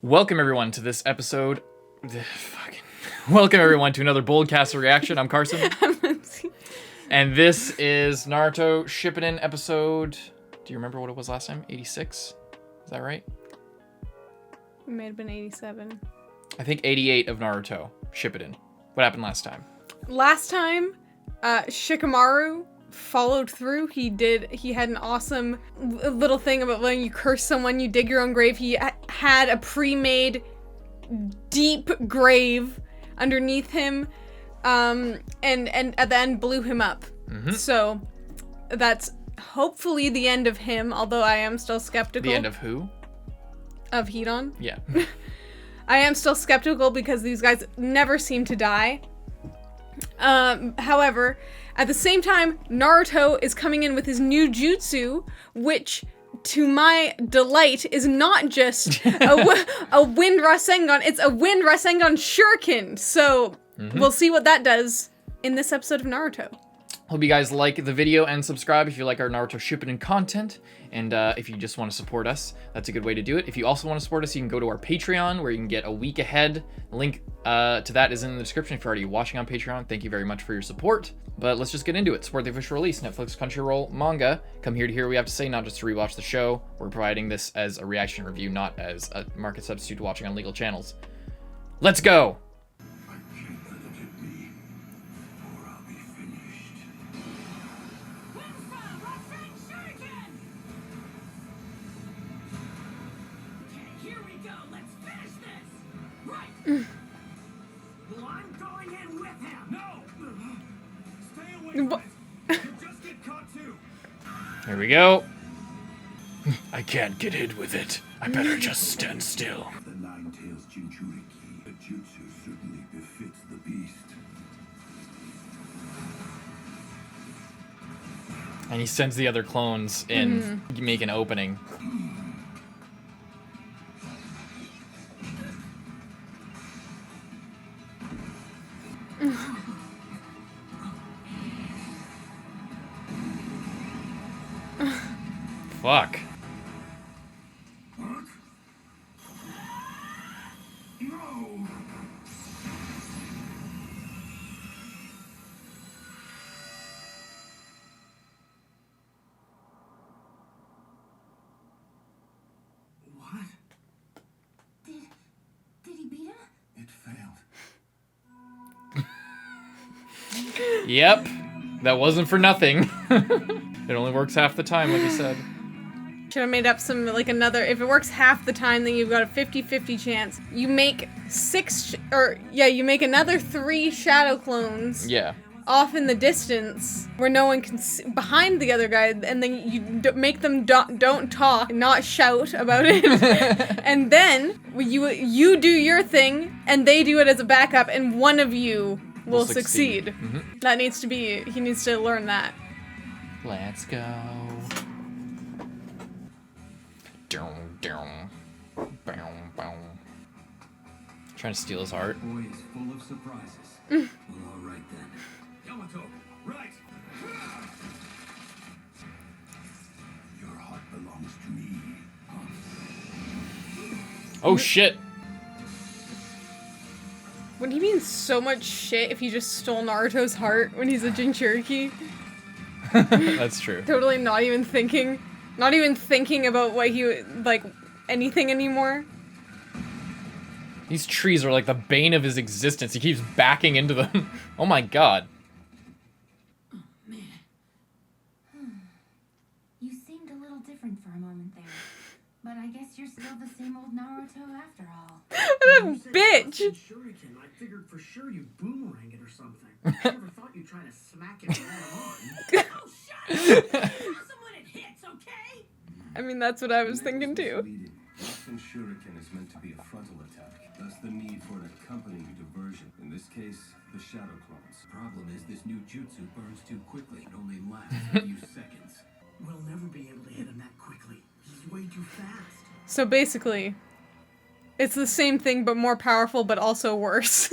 Welcome everyone to this episode. Welcome everyone to another Boldcast reaction. I'm Carson. I'm Lindsay. And this is Naruto Shippuden episode. Do you remember what it was last time? 86? Is that right? It may have been 87. I think 88 of Naruto Shippuden. What happened last time? Last time, Shikamaru followed through. He had an awesome little thing about when you curse someone, you dig your own grave. He had a pre-made deep grave underneath him, and at the end blew him up. Mm-hmm. So that's hopefully the end of him, although I am still skeptical. The end of who? Of Hidan. Yeah. I am still skeptical because these guys never seem to die. However, at the same time, Naruto is coming in with his new jutsu, which, to my delight, is not just a wind Rasengan, it's a wind Rasengan shuriken. So, We'll see what that does in this episode of Naruto. Hope you guys like the video and subscribe if you like our Naruto Shippuden content. And if you just want to support us, that's a good way to do it. If you also want to support us, you can go to our Patreon where you can get a week ahead. Link to that is in the description if you're already watching on Patreon. Thank you very much for your support. But let's just get into it. Support the official release, Netflix, Crunchyroll, manga. Come here to hear what we have to say, not just to rewatch the show. We're providing this as a reaction review, not as a market substitute to watching on legal channels. Let's go! Well, I'm going in with him. No! Stay away from it. You'll just get caught too. Here we go. I can't get hit with it. I better just stand still. The Nine-Tails Jinchuriki, the jutsu certainly befits the beast. And he sends the other clones in, make an opening. Fuck. No! What? Did he beat him? It failed. Yep. That wasn't for nothing. It only works half the time, like you said. Should have made up some, like, another, if it works half the time, then you've got a 50-50 chance. You make you make another 3 shadow clones. Yeah. Off in the distance, where no one can see, behind the other guy, and then you make them don't talk, not shout about it, and then you do your thing, and they do it as a backup, and one of you will succeed. That needs to be, he needs to learn that. Let's go. Dum, dum. Boom, boom. Trying to steal his heart. Boy is full of surprises. Well, all right then. Yamato, right. Your heart belongs to me. Oh shit. Wouldn't he be in so much shit if he just stole Naruto's heart when he's a Jinchuriki? That's true. Totally not even thinking about what he, like, anything anymore. These trees are like the bane of his existence. He keeps backing into them. Oh my god. Oh, man. You seemed a little different for a moment there. But I guess you're still the same old Naruto after all. What a bitch! Shuriken, I figured for sure you boomerang it or something. I never thought you'd try to smack it head on. Oh, shut up! Awesome when it hits, okay? I mean, that's what I was thinking too. Often shuriken is meant to be a frontal attack. Thus the need for an accompanying diversion. In this case, the shadow clones. Problem is this new jutsu burns too quickly. It only lasts a few seconds. We'll never be able to hit him that quickly. He's way too fast. So basically, it's the same thing but more powerful, but also worse.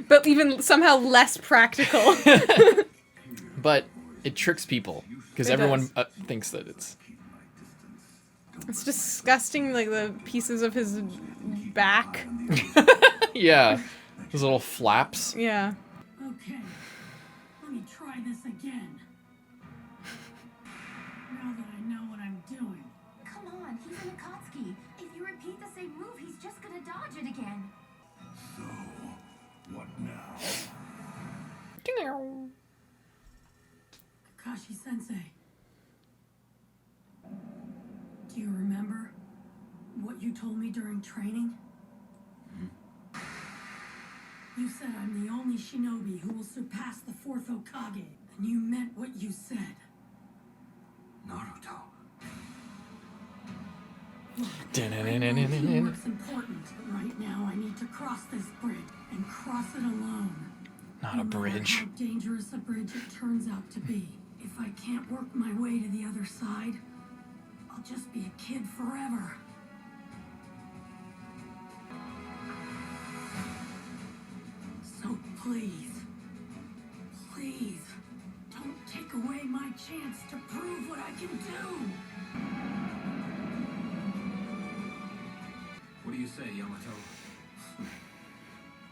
But even somehow less practical. But it tricks people because It everyone does. thinks that it's It's disgusting, like the pieces of his back. Yeah. Those little flaps. Yeah. Okay, let me try this again. Now that I know what I'm doing. Come on, he's an Akatsuki. If you repeat the same move, he's just gonna dodge it again. So, what now? Kakashi-sensei. Do you remember what you told me during training? You said I'm the only shinobi who will surpass the fourth Hokage. And you meant what you said. Naruto. I know teamwork's important, but right now I need to cross this bridge and cross it alone. Not a No matter bridge. how dangerous a bridge it turns out to be. If I can't work my way to the other side, I'll just be a kid forever. So please, please, don't take away my chance to prove what I can do. What do you say, Yamato?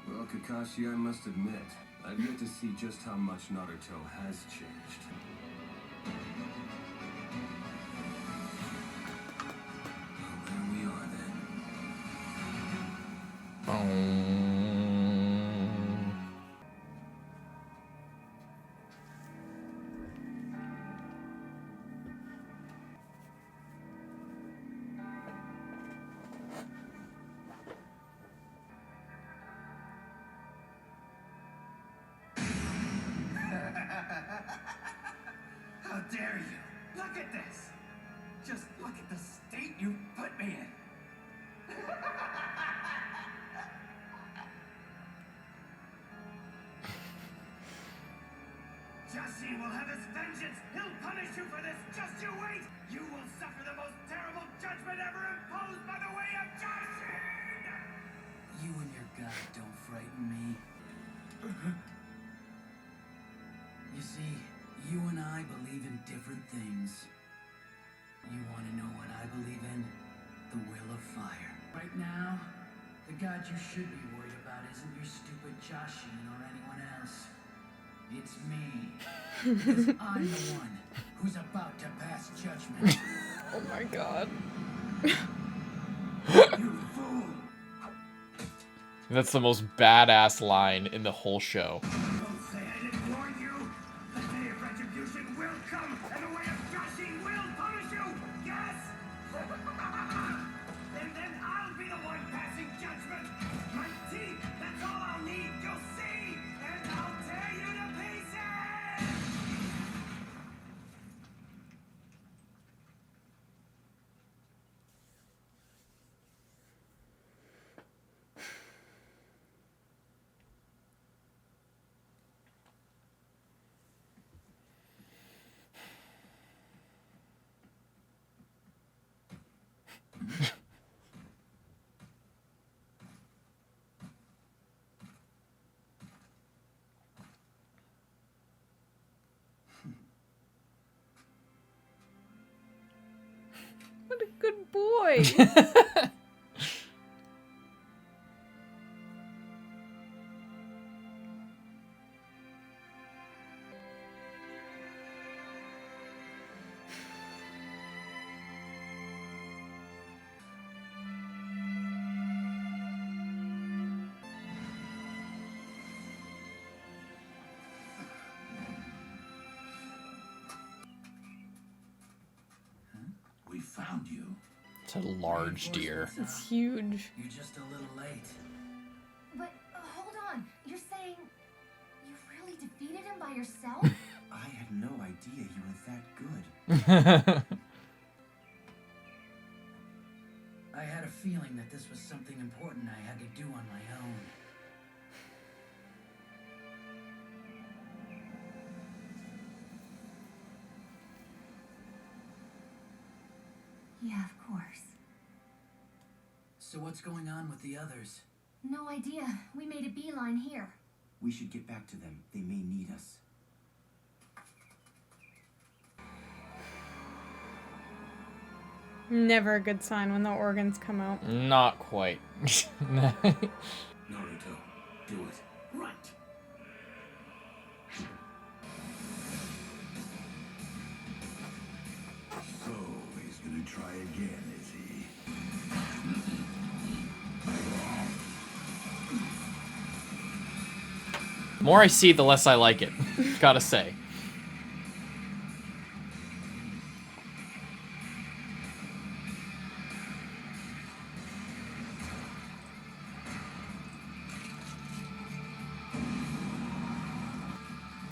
Well, Kakashi, I must admit, I've yet to see just how much Naruto has changed. Well, there we are then. How dare you? Look at this! Just look at the state you put me in! Jashi will have his vengeance! He'll punish you for this! Just you wait! You will suffer the most terrible judgment ever imposed by the way of Jashi! You and your god don't frighten me. You see, you and I believe in different things. You want to know what I believe in? The will of fire. Right now, the god you should be worried about isn't your stupid Joshin or anyone else. It's me. Because I'm the one who's about to pass judgment. Oh my god. You fool! That's the most badass line in the whole show. Don't say I didn't warn you! The day of retribution will come, and the way of Jashi will punish you! Yes? And then I'll be the one passing judgment! My teeth, that's all I'll need, you'll see! And I'll tear you to pieces! What a good boy. We found you. It's a large deer. It's huge. You're just a little late. But hold on, you're saying you really defeated him by yourself? I had no idea you were that good. I had a feeling that this was something important I had to do on my own. Yeah, of course. So what's going on with the others? No idea. We made a beeline here. We should get back to them. They may need us. Never a good sign when the organs come out. Not quite. Naruto, do it. Right. So, he's gonna try again, is he? The more I see, the less I like it. Gotta say.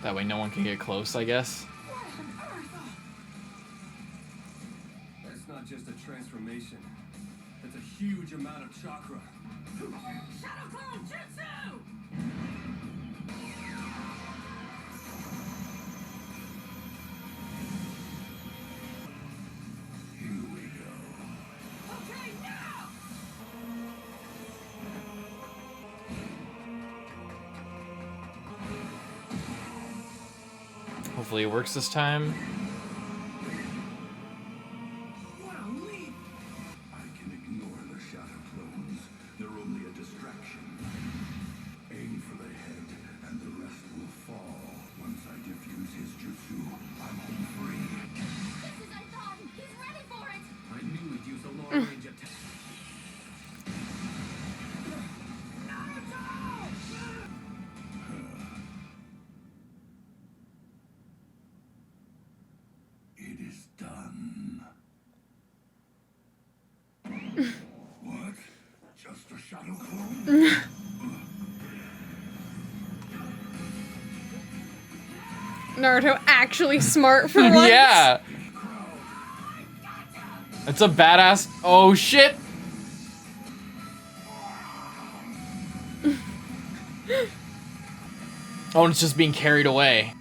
That way no one can get close, I guess. That's not just a transformation. That's a huge amount of chakra. Shadow Clone Jutsu! Here we go. Okay, now! Hopefully it works this time. What a leap! I can ignore the shadow clones. They're only a distraction. Aim for the head, and the rest will fall. Once I defuse his jutsu, I'm home free. Just as I thought. He's ready for it. I knew he'd use a long-range attack. It is done. What? Just a shadow clone? Naruto actually smart for once. Yeah! It's a badass. Oh shit! Oh, and it's just being carried away.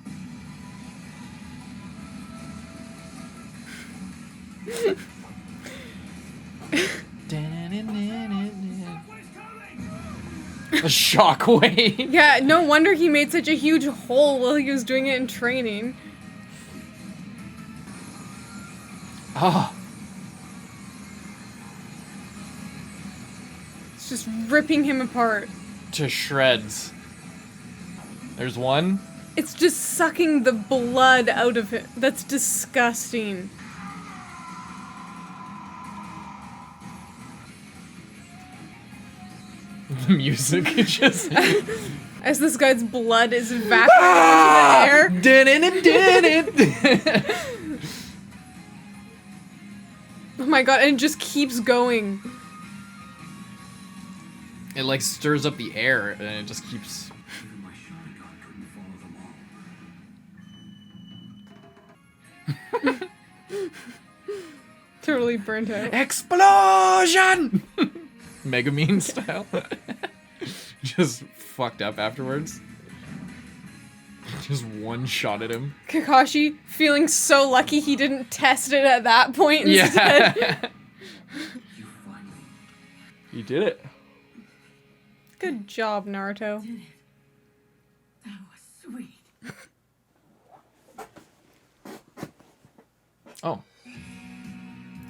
A shockwave. Yeah, no wonder he made such a huge hole while he was doing it in training. Oh, It's just ripping him apart. to shreds. There's one. It's just sucking the blood out of him. That's disgusting. The music is just. As this guy's blood is evaporating into the air. Did it. Oh my god, and it just keeps going. It like stirs up the air and it just keeps. Even my Sharingan couldn't follow them all. Totally burnt out. Explosion! Megamine style. Just fucked up afterwards. Just one shot at him. Kakashi feeling so lucky he didn't test it at that point instead. Yeah. You finally. You did it. Good job, Naruto. That was sweet. Oh.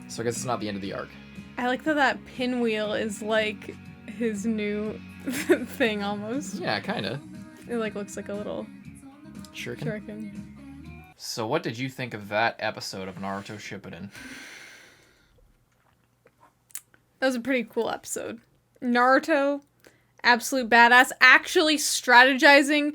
So I guess it's not the end of the arc. I like that pinwheel is like his new thing almost. Yeah, kinda. It like looks like a little Shuriken. shuriken. So what did you think of that episode of Naruto Shippuden? That was a pretty cool episode. Naruto, absolute badass, actually strategizing.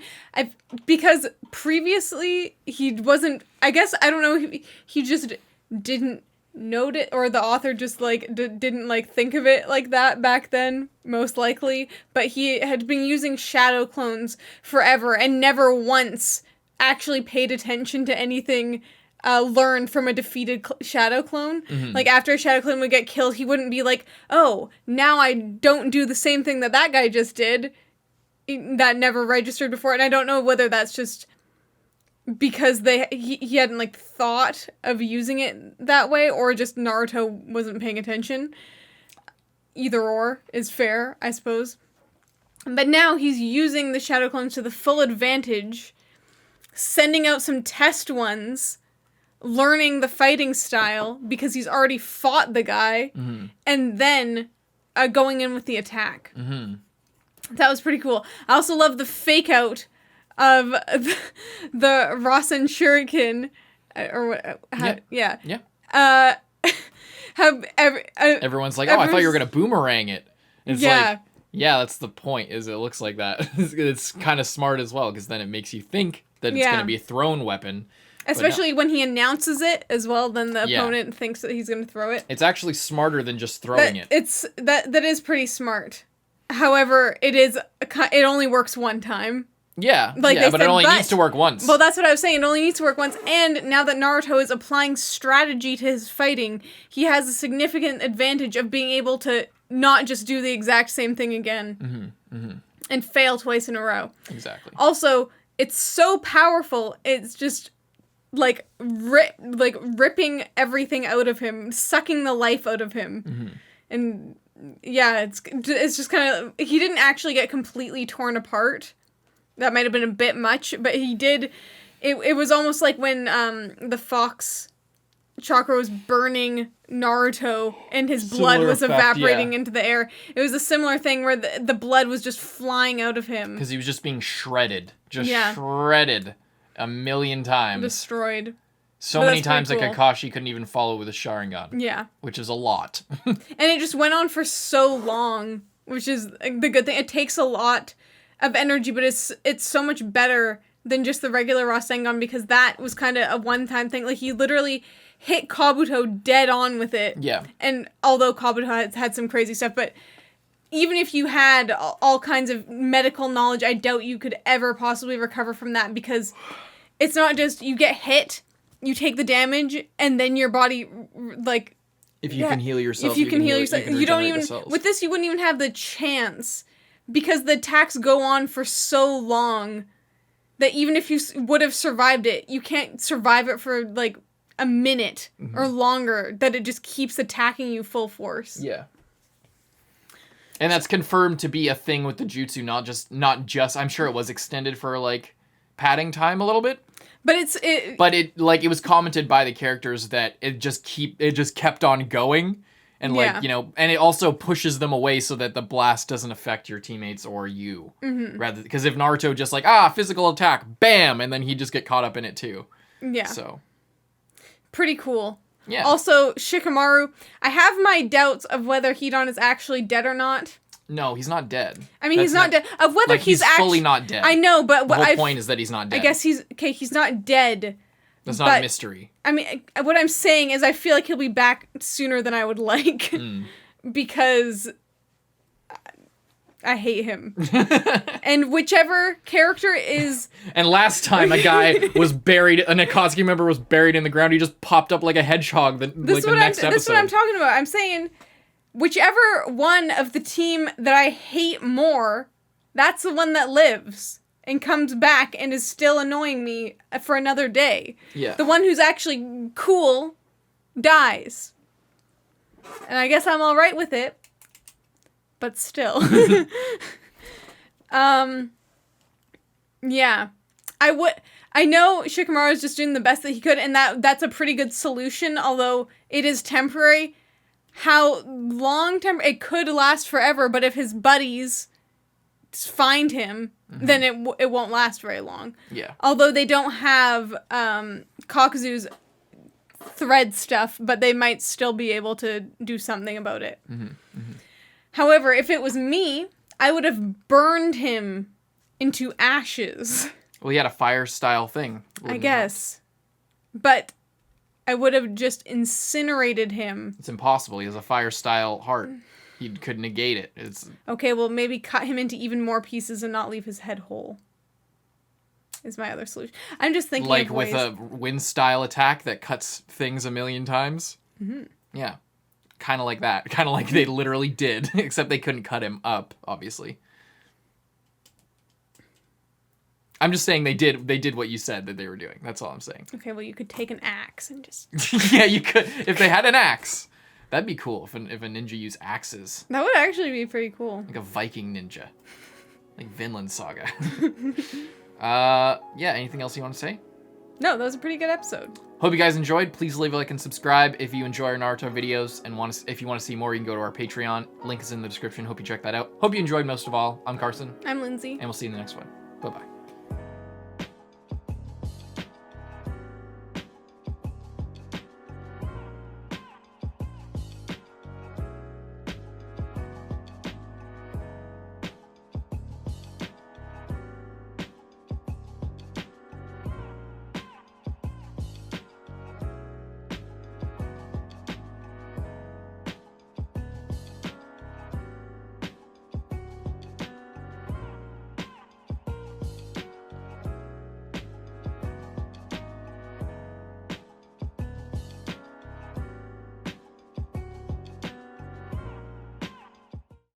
Because previously he wasn't, I guess, I don't know, he just didn't note it, or the author just like didn't like think of it like that back then, most likely. But he had been using shadow clones forever and never once actually paid attention to anything learned from a defeated shadow clone. Like after a shadow clone would get killed, he wouldn't be like, oh, now I don't do the same thing that guy just did. That never registered before. And I don't know whether that's just because he hadn't like thought of using it that way, or just Naruto wasn't paying attention. Either or is fair, I suppose. But now he's using the shadow clones to the full advantage, sending out some test ones, learning the fighting style because he's already fought the guy, and then going in with the attack. That was pretty cool. I also love the fake out of the Rasen Shuriken, Everyone's like, oh, I thought you were gonna boomerang it. And it's Yeah. like, yeah, that's the point. Is it looks like that. It's kind of smart as well because then it makes you think that it's gonna be a thrown weapon. Especially when he announces it as well, then the Yeah. opponent thinks that he's going to throw it. It's actually smarter than just throwing it. That is pretty smart. However, it only works one time. Yeah, Like they but said, it only needs to work once. Well, that's what I was saying. It only needs to work once. And now that Naruto is applying strategy to his fighting, he has a significant advantage of being able to not just do the exact same thing again and fail twice in a row. Exactly. Also, it's so powerful. It's just like ripping everything out of him, sucking the life out of him. And yeah, it's just kind of, he didn't actually get completely torn apart. That might have been a bit much, but he did. It was almost like when the fox chakra was burning Naruto and his blood Similar was effect, evaporating yeah. into the air. It was a similar thing where the blood was just flying out of him. Because he was just being shredded. Yeah. Shredded a million times. Destroyed. So But many that's pretty times that cool. Kakashi couldn't even follow with a Sharingan. Yeah. Which is a lot. And it just went on for so long, which is the good thing. It takes a lot of energy, but it's so much better than just the regular Rasengan because that was kind of a one-time thing. Like, he literally hit Kabuto dead on with it. Yeah. And although Kabuto had some crazy stuff, but even if you had all kinds of medical knowledge, I doubt you could ever possibly recover from that because it's not just you get hit, you take the damage, and then your body, like... If you can heal yourself, If you can heal yourself, you don't regenerate even... the cells. With this, you wouldn't even have the chance because the attacks go on for so long that even if you would have survived it, you can't survive it for, like, a minute or longer, that it just keeps attacking you full force. Yeah. And that's confirmed to be a thing with the jutsu, not just I'm sure it was extended for like padding time a little bit. But it was commented by the characters that it just kept on going and like, and it also pushes them away so that the blast doesn't affect your teammates or you. Rather, because if Naruto just like, physical attack, bam, and then he'd just get caught up in it too. Yeah. So pretty cool. Yeah. Also, Shikamaru, I have my doubts of whether Hidan is actually dead or not. No, he's not dead. I mean, he's not dead. Of whether like, he's fully not dead. I know, but the whole point is that he's not dead. I guess he's not dead. That's not a mystery. I mean, what I'm saying is I feel like he'll be back sooner than I would like because I hate him. And whichever character is... And last time a guy was buried, an Akatsuki member was buried in the ground, he just popped up like a hedgehog the next episode. This is what I'm talking about. I'm saying whichever one of the team that I hate more, that's the one that lives and comes back and is still annoying me for another day. Yeah. The one who's actually cool dies. And I guess I'm all right with it. But still. Yeah. I know Shikamaru is just doing the best that he could, and that's a pretty good solution, although it is temporary. How long it could last forever, but if his buddies find him, then it won't last very long. Yeah. Although they don't have Kakuzu's thread stuff, but they might still be able to do something about it. However, if it was me, I would have burned him into ashes. Well, he had a fire style thing. I guess. But I would have just incinerated him. It's impossible. He has a fire style heart. He could negate it. Okay, well, maybe cut him into even more pieces and not leave his head whole. Is my other solution. I'm just thinking like of ways. with a wind style attack that cuts things a million times. Yeah. Kind of like that. Kind of like they literally did, except they couldn't cut him up, obviously. I'm just saying they did what you said that they were doing. That's all I'm saying. Okay, well, you could take an axe and just... Yeah, you could. If they had an axe, that'd be cool if a ninja used axes. That would actually be pretty cool. Like a Viking ninja. Like Vinland Saga. Yeah, anything else you want to say? No, that was a pretty good episode. Hope you guys enjoyed. Please leave a like and subscribe if you enjoy our Naruto videos and if you want to see more, you can go to our Patreon. Link is in the description. Hope you check that out. Hope you enjoyed most of all. I'm Carson, I'm Lindsay. and we'll see you in the next one. Bye-bye.